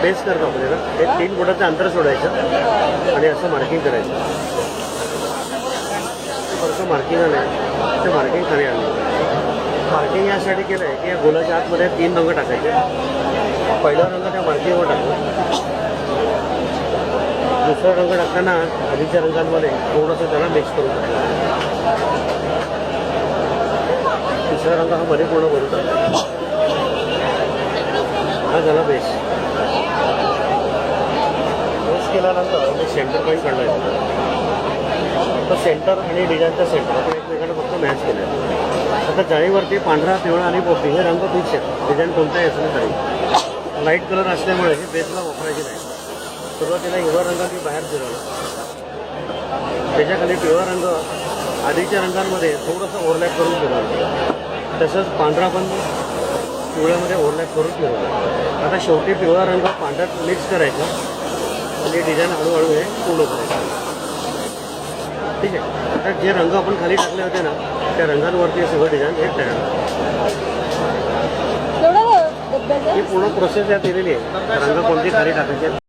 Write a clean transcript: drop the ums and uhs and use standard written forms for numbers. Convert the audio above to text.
Paste करतो आपल्याला हे 3 बोटाचं अंतर सोडायचं आणि असं मार्किंग करायचं. परत मार्किंग आलं ते मार्किंग खाली आणलं. मार्किंग यासाठी केलं आहे की या गोलाच्या आतमध्ये 3 रंग टाकायचे. पहिला रंग त्या मार्किंगवर टाकला. दुसरा रंग टाकताना आधीच्या रंगांमध्ये थोडंसं त्याला मिक्स करून टाकलं. तिसरा रंग हा मध्ये पूर्ण भरून टाकला. हा झाला बेस. बेस केल्यानंतर मी सेंटर पॉईंट काढलाय. तर सेंटर आणि डिझाईनचा सेंटर आपण एकमेकांना फक्त मॅच केलं आहे. आता जाळीवरती पांढरा, पिवळा आणि पोपटी हे रंग फिक्स आहेत. डिझाईन कोणताही असलं तरी लाईट कलर असल्यामुळे हे बेसला वापरायचे नाही. सुरुवातीला हिरवा रंग मी बाहेर फिरवला. त्याच्याखाली पिवळा रंग आधीच्या रंगांमध्ये थोडंसं ओव्हरलॅप करून फिरवलं. तसंच पांढरा पण पिवळ्यामध्ये ओव्हरलॅप करून फिरवलं. आता शेवटी पिवळा रंग पांढऱ्यात मिक्स करायचा आणि डिझाईन हळूहळू हे पूर्ण करायचं. ठीक आहे. आता जे रंग आपण खाली टाकले होते ना त्या रंगांवरती सगळं डिझाईन हे तयार. ही पूर्ण प्रोसेस यात दिलेली आहे. रंग कोणती खाली टाकायचे